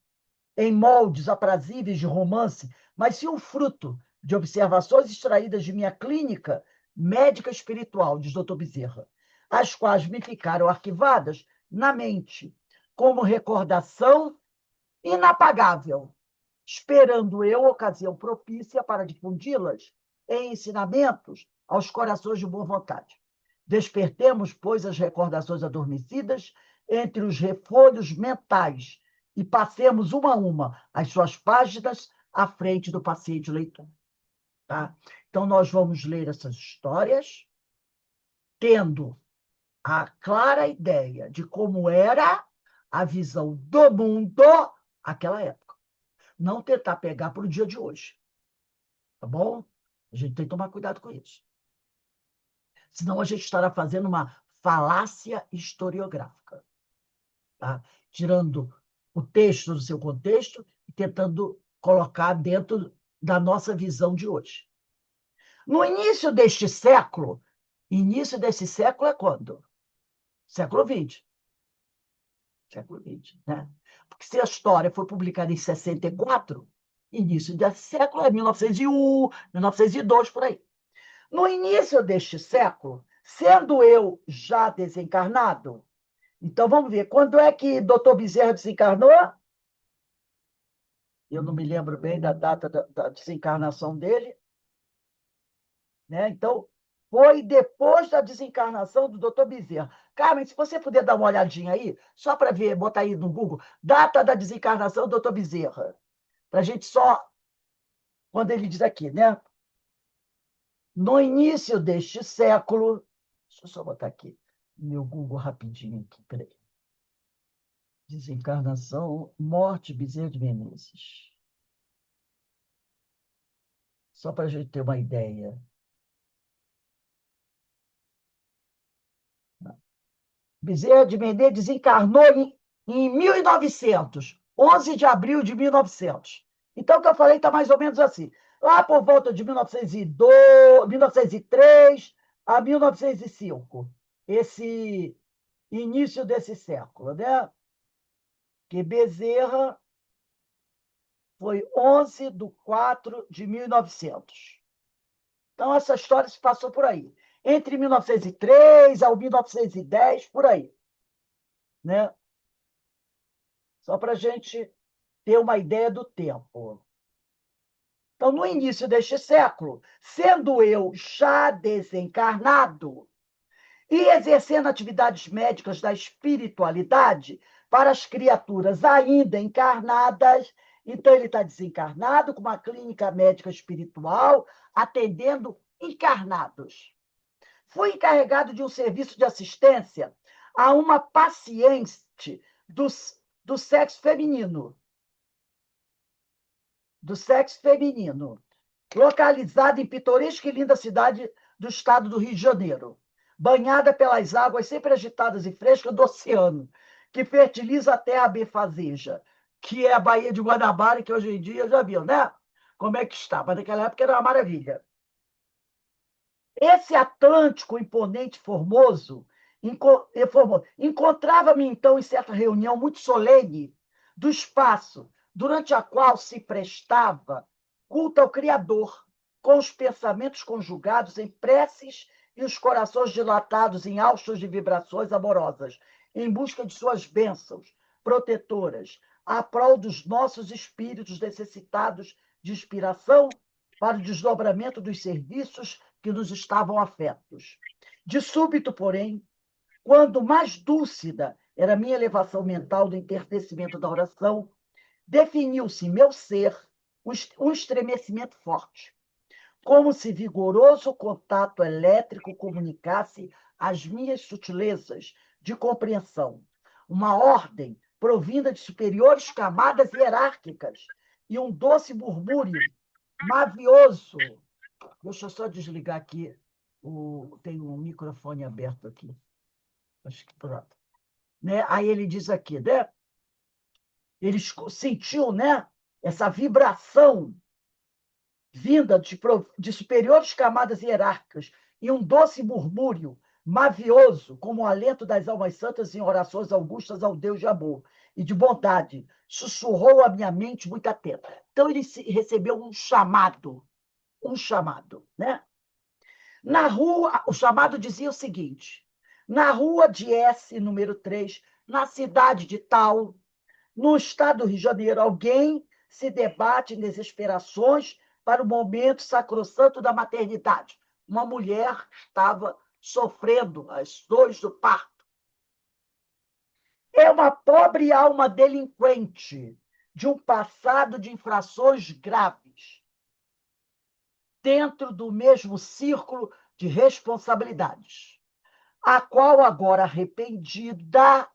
em moldes aprazíveis de romance, mas sim um fruto de observações extraídas de minha clínica médica espiritual, diz Dr. Bezerra, as quais me ficaram arquivadas na mente como recordação inapagável, esperando eu ocasião propícia para difundi-las em ensinamentos aos corações de boa vontade. Despertemos, pois, as recordações adormecidas entre os refolhos mentais e passemos uma a uma as suas páginas à frente do paciente leitor. Tá? Então, nós vamos ler essas histórias, tendo a clara ideia de como era a visão do mundo naquela época. Não tentar pegar para o dia de hoje, tá bom? A gente tem que tomar cuidado com isso. Senão a gente estará fazendo uma falácia historiográfica, tá? Tirando o texto do seu contexto e tentando colocar dentro da nossa visão de hoje. No início desse século é quando? Século XX. Século XX, né? Porque se a história foi publicada em 64, início desse século é 1901, 1902, por aí. No início deste século, sendo eu já desencarnado, então vamos ver, quando é que Dr. Bezerra desencarnou? Eu não me lembro bem da data da desencarnação dele, né? Então, foi depois da desencarnação do Dr. Bezerra. Carmen, se você puder dar uma olhadinha aí, só para ver, botar aí no Google, data da desencarnação do Dr. Bezerra. Para a gente só, quando ele diz aqui, né? No início deste século, deixa eu só botar aqui meu Google rapidinho aqui, peraí. Desencarnação, morte, Bezerra de Menezes. Só para a gente ter uma ideia. Bezerra de Menezes desencarnou em 1900. 11 de abril de 1900. Então, o que eu falei está mais ou menos assim. Lá por volta de 1902, 1903 a 1905. Esse início desse século, né? Que Bezerra foi 11 de 4 de 1900. Então, essa história se passou por aí. Entre 1903 ao 1910, por aí. Né? Só para a gente ter uma ideia do tempo. Então, no início deste século, sendo eu já desencarnado e exercendo atividades médicas da espiritualidade para as criaturas ainda encarnadas, então ele está desencarnado com uma clínica médica espiritual, atendendo encarnados. Fui encarregado de um serviço de assistência a uma paciente do sexo feminino. Do sexo feminino, localizada em pitoresca e linda cidade do estado do Rio de Janeiro, banhada pelas águas sempre agitadas e frescas do oceano, que fertiliza a terra benfazeja, que é a Baía de Guanabara, que hoje em dia já viu, né? Como é que está? Mas naquela época era uma maravilha. Esse Atlântico imponente, formoso, encontrava-me então em certa reunião muito solene do espaço, durante a qual se prestava culto ao Criador, com os pensamentos conjugados em preces e os corações dilatados em haustos de vibrações amorosas, em busca de suas bênçãos protetoras, à prol dos nossos espíritos necessitados de inspiração para o desdobramento dos serviços que nos estavam afetos. De súbito, porém, quando mais dúlcida era a minha elevação mental do enternecimento da oração, definiu-se em meu ser um estremecimento forte, como se vigoroso contato elétrico comunicasse as minhas sutilezas de compreensão, uma ordem provinda de superiores camadas hierárquicas e um doce murmúrio mavioso. Deixa eu só desligar aqui. Tem um microfone aberto aqui. Acho que pronto. Né? Aí ele diz aqui, né? Ele sentiu, né, essa vibração vinda de superiores camadas hierárquicas e um doce murmúrio mavioso, como o alento das almas santas em orações augustas ao Deus de amor e de bondade, sussurrou a minha mente muito atenta. Então ele recebeu um chamado, né? Na rua, o chamado dizia o seguinte: na rua de S, número 3, na cidade de tal, no estado do Rio de Janeiro, alguém se debate em desesperações para o momento sacrossanto da maternidade. Uma mulher estava sofrendo as dores do parto. É uma pobre alma delinquente de um passado de infrações graves, dentro do mesmo círculo de responsabilidades, a qual, agora arrependida,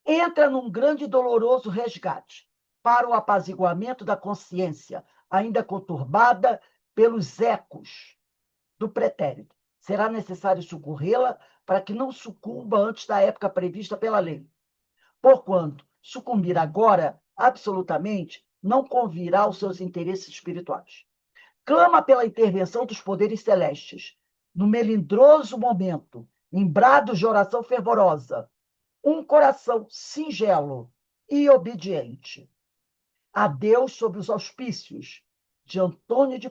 entra num grande e doloroso resgate para o apaziguamento da consciência, ainda conturbada pelos ecos do pretérito. Será necessário socorrê-la para que não sucumba antes da época prevista pela lei. Porquanto, sucumbir agora, absolutamente, não convirá aos seus interesses espirituais. Clama pela intervenção dos poderes celestes, no melindroso momento, em brados de oração fervorosa, um coração singelo e obediente a Deus sob os auspícios de Antônio de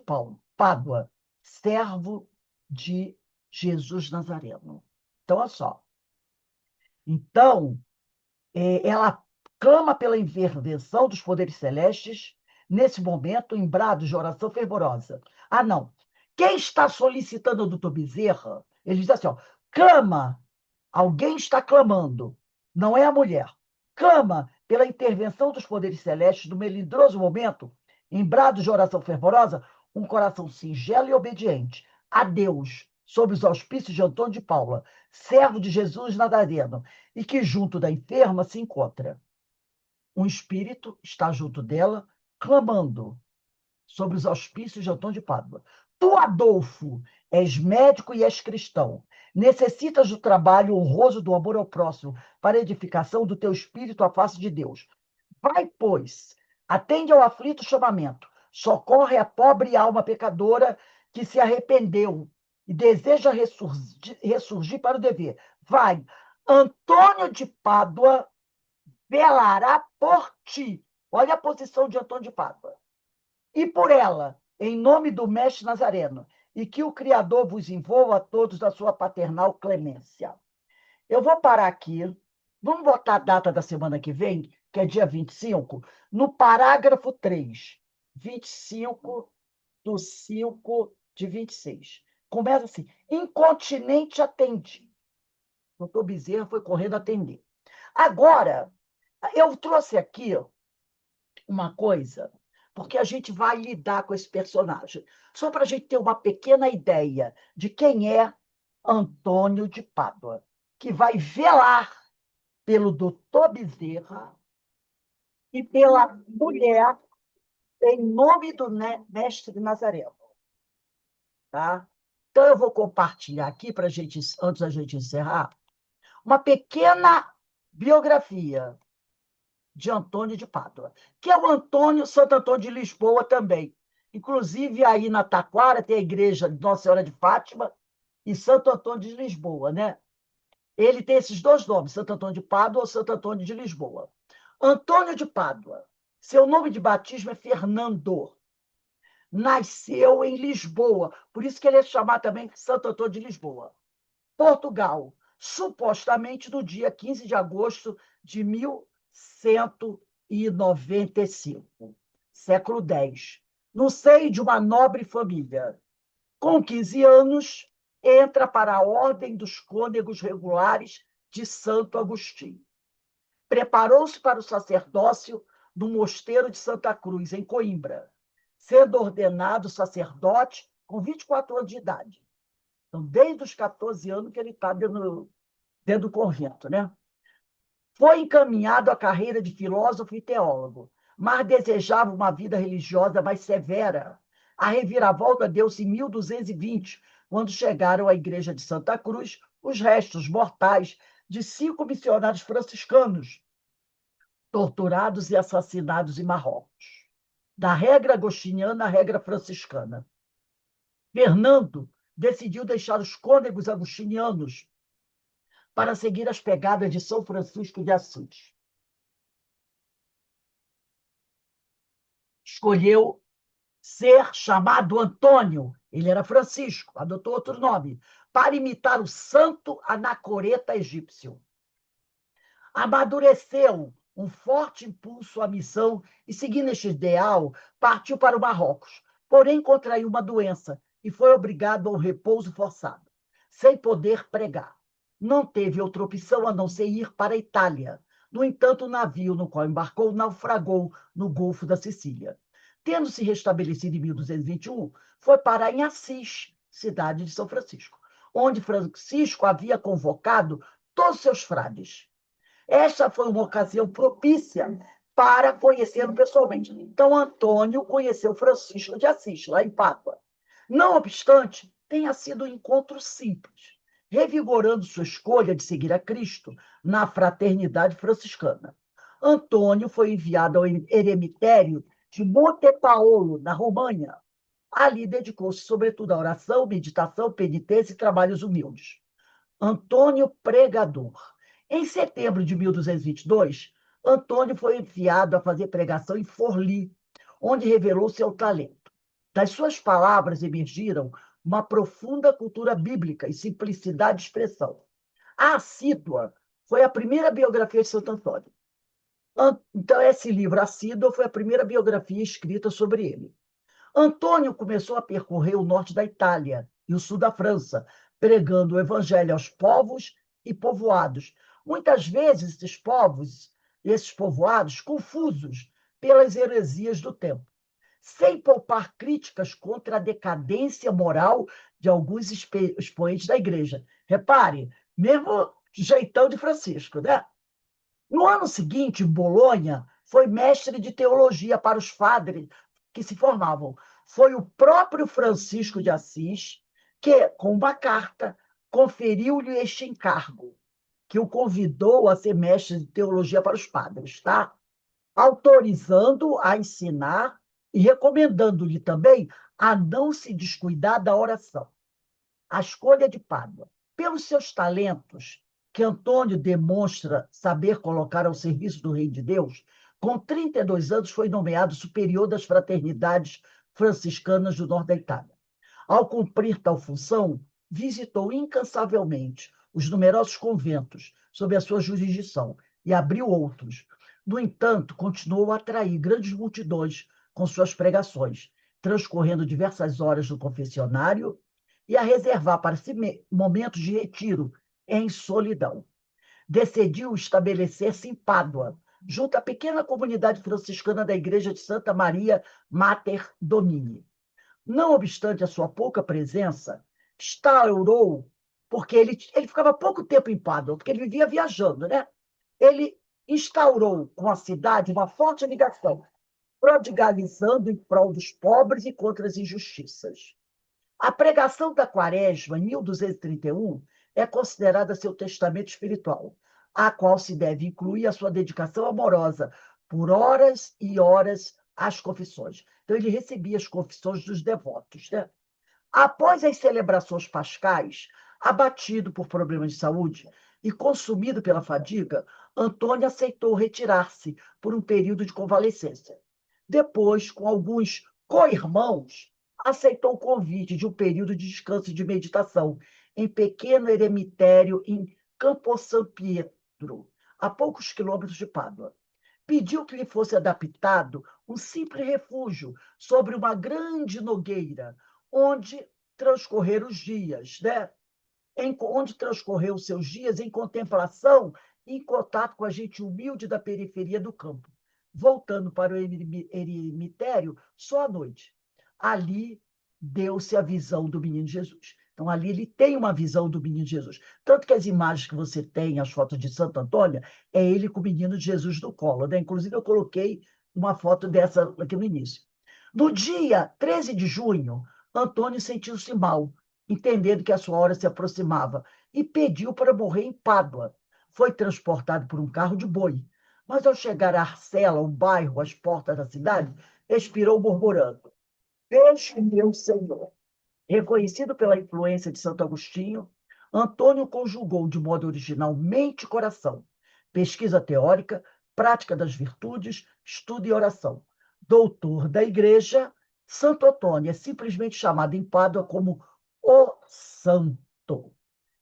Pádua, servo de Jesus Nazareno. Então, olha só. Então, ela clama pela intervenção dos poderes celestes, nesse momento, em brados de oração fervorosa. Ah, não. Quem está solicitando o doutor Bezerra, ele diz assim, ó, clama, alguém está clamando, não é a mulher. Clama pela intervenção dos poderes celestes no melindroso momento, em brados de oração fervorosa, um coração singelo e obediente a Deus, sob os auspícios de Antônio de Paula, servo de Jesus Nazareno, e que junto da enferma se encontra. Um espírito está junto dela, clamando sobre os auspícios de Antônio de Pádua. Tu, Adolfo, és médico e és cristão. Necessitas do trabalho honroso do amor ao próximo para a edificação do teu espírito à face de Deus. Vai, pois, atende ao aflito chamamento, socorre a pobre alma pecadora que se arrependeu e deseja ressurgir para o dever. Vai, Antônio de Pádua velará por ti. Olha a posição de Antônio de Pádua. E por ela, em nome do Mestre Nazareno, e que o Criador vos envolva a todos da sua paternal clemência. Eu vou parar aqui. Vamos botar a data da semana que vem, que é dia 25, no parágrafo 3, 25/5/26. Começa assim: incontinente atende. O doutor Bezerra foi correndo atender. Agora, eu trouxe aqui uma coisa, porque a gente vai lidar com esse personagem. Só para a gente ter uma pequena ideia de quem é Antônio de Pádua, que vai velar pelo doutor Bezerra e pela mulher em nome do mestre Nazareno. Tá? Então, eu vou compartilhar aqui, pra gente, antes da gente encerrar, uma pequena biografia de Antônio de Pádua, que é o Santo Antônio de Lisboa também. Inclusive, aí na Taquara tem a igreja de Nossa Senhora de Fátima e Santo Antônio de Lisboa, né? Ele tem esses dois nomes, Santo Antônio de Pádua ou Santo Antônio de Lisboa. Antônio de Pádua, seu nome de batismo é Fernando. Nasceu em Lisboa, por isso que ele é chamado também Santo Antônio de Lisboa. Portugal, supostamente no dia 15 de agosto de 1195, século X, no seio de uma nobre família. Com 15 anos, entra para a Ordem dos Cônegos Regulares de Santo Agostinho. Preparou-se para o sacerdócio no Mosteiro de Santa Cruz, em Coimbra, sendo ordenado sacerdote com 24 anos de idade. Então, desde os 14 anos que ele está dentro do convento, né? Foi encaminhado à carreira de filósofo e teólogo, mas desejava uma vida religiosa mais severa. A reviravolta deu-se em 1220, quando chegaram à igreja de Santa Cruz os restos mortais de 5 missionários franciscanos, torturados e assassinados em Marrocos. Da regra agostiniana à regra franciscana. Fernando decidiu deixar os cônegos agostinianos para seguir as pegadas de São Francisco de Assis. Escolheu ser chamado Antônio, ele era Francisco, adotou outro nome, para imitar o santo anacoreta egípcio. Amadureceu um forte impulso à missão e, seguindo este ideal, partiu para o Marrocos, porém contraiu uma doença e foi obrigado ao repouso forçado, sem poder pregar. Não teve outra opção a não ser ir para a Itália. No entanto, o navio no qual embarcou naufragou no Golfo da Sicília. Tendo se restabelecido em 1221, foi parar em Assis, cidade de São Francisco, onde Francisco havia convocado todos seus frades. Esta foi uma ocasião propícia para conhecê-lo pessoalmente. Então, Antônio conheceu Francisco de Assis, lá em Pádua. Não obstante, tenha sido um encontro simples, revigorando sua escolha de seguir a Cristo na fraternidade franciscana. Antônio foi enviado ao eremitério de Monte Paolo, na România. Ali dedicou-se, sobretudo, à oração, meditação, penitência e trabalhos humildes. Antônio Pregador. Em setembro de 1222, Antônio foi enviado a fazer pregação em Forli, onde revelou seu talento. Das suas palavras emergiram uma profunda cultura bíblica e simplicidade de expressão. A Assídua foi a primeira biografia de Santo Antônio. Então, esse livro, Assídua, foi a primeira biografia escrita sobre ele. Antônio começou a percorrer o norte da Itália e o sul da França, pregando o evangelho aos povos e povoados. Muitas vezes, esses povoados, confusos pelas heresias do tempo, sem poupar críticas contra a decadência moral de alguns expoentes da igreja. Repare, mesmo jeitão de Francisco, né? No ano seguinte, em Bolonha, foi mestre de teologia para os padres que se formavam. Foi o próprio Francisco de Assis que, com uma carta, conferiu-lhe este encargo, que o convidou a ser mestre de teologia para os padres, tá? autorizando a ensinar e recomendando-lhe também a não se descuidar da oração. A escolha de Pádua. Pelos seus talentos, que Antônio demonstra saber colocar ao serviço do Reino de Deus, com 32 anos foi nomeado superior das fraternidades franciscanas do norte da Itália. Ao cumprir tal função, visitou incansavelmente os numerosos conventos sob a sua jurisdição e abriu outros. No entanto, continuou a atrair grandes multidões com suas pregações, transcorrendo diversas horas no confessionário e a reservar para si momentos de retiro em solidão. Decidiu estabelecer-se em Pádua, junto à pequena comunidade franciscana da Igreja de Santa Maria Mater Domini. Não obstante a sua pouca presença, instaurou, porque ele ficava pouco tempo em Pádua, porque ele vivia viajando, né? Ele instaurou com a cidade uma forte ligação, prodigalizando em prol dos pobres e contra as injustiças. A pregação da Quaresma, em 1231, é considerada seu testamento espiritual, a qual se deve incluir a sua dedicação amorosa por horas e horas às confissões. Então, ele recebia as confissões dos devotos, né? Após as celebrações pascais, abatido por problemas de saúde e consumido pela fadiga, Antônio aceitou retirar-se por um período de convalescência. Depois, com alguns co-irmãos, aceitou o convite de um período de descanso e de meditação em pequeno eremitério em Campo San Pietro, a poucos quilômetros de Pádua. Pediu que lhe fosse adaptado um simples refúgio sobre uma grande nogueira, onde transcorrer os dias, né? Onde transcorreu os seus dias em contemplação e em contato com a gente humilde da periferia do campo, voltando para o eremitério só à noite. Ali deu-se a visão do menino Jesus. Então, ali ele tem uma visão do menino Jesus. Tanto que as imagens que você tem, as fotos de Santo Antônio, é ele com o menino Jesus no colo, né? Inclusive, eu coloquei uma foto dessa aqui no início. No dia 13 de junho, Antônio sentiu-se mal, entendendo que a sua hora se aproximava, e pediu para morrer em Pádua. Foi transportado por um carro de boi. Mas, ao chegar a Arcela, um bairro às portas da cidade, expirou murmurando: Deixe meu Senhor. Reconhecido pela influência de Santo Agostinho, Antônio conjugou de modo original mente e coração, pesquisa teórica, prática das virtudes, estudo e oração. Doutor da Igreja, Santo Antônio é simplesmente chamado em Pádua como o Santo.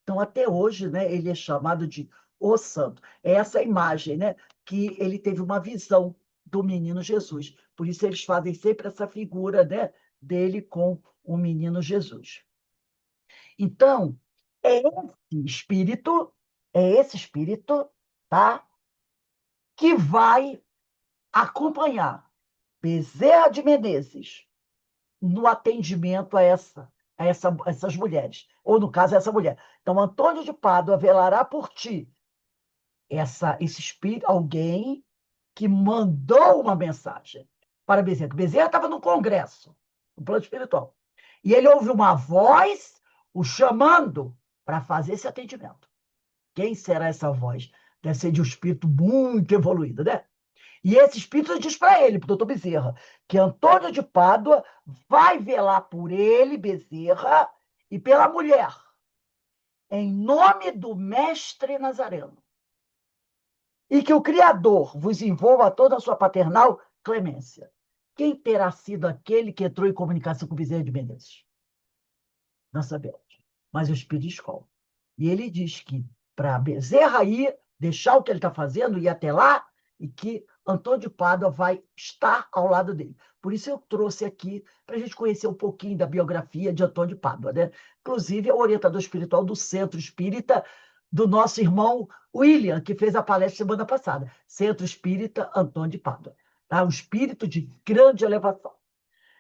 Então, até hoje, né, ele é chamado de o Santo. É essa imagem, né, que ele teve uma visão do menino Jesus. Por isso, eles fazem sempre essa figura, né, dele com o menino Jesus. Então, é esse espírito, tá, que vai acompanhar Bezerra de Menezes no atendimento a essas mulheres, ou no caso, essa mulher. Então, Antônio de Pádua velará por ti, esse espírito, alguém que mandou uma mensagem para Bezerra. Bezerra estava no congresso, no plano espiritual. E ele ouve uma voz o chamando para fazer esse atendimento. Quem será essa voz? Deve ser de um espírito muito evoluído, né? E esse espírito diz para ele, para o doutor Bezerra, que Antônio de Pádua vai velar por ele, Bezerra, e pela mulher, em nome do mestre Nazareno. E que o Criador vos envolva toda a sua paternal clemência. Quem terá sido aquele que entrou em comunicação com Bezerra de Menezes? Não sabemos. Mas o Espírito escolhe. E ele diz que para Bezerra ir, deixar o que ele está fazendo, ir até lá, e que Antônio de Pádua vai estar ao lado dele. Por isso eu trouxe aqui para a gente conhecer um pouquinho da biografia de Antônio de Pádua, né? Inclusive, é o orientador espiritual do Centro Espírita do nosso irmão William, que fez a palestra semana passada. Centro Espírita Antônio de Pádua. Tá? Um espírito de grande elevação.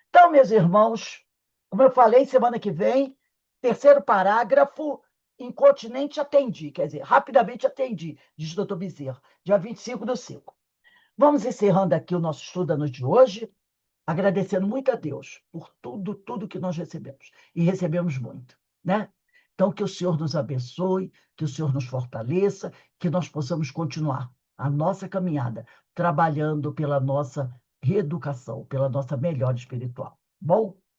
Então, meus irmãos, como eu falei, semana que vem, terceiro parágrafo, incontinente atendi, quer dizer, rapidamente atendi, diz o doutor Bezerra, dia 25/5. Vamos encerrando aqui o nosso estudo da noite de hoje, agradecendo muito a Deus por tudo que nós recebemos. E recebemos muito, né? Então, que o Senhor nos abençoe, que o Senhor nos fortaleça, que nós possamos continuar a nossa caminhada trabalhando pela nossa reeducação, pela nossa melhora espiritual. Bom?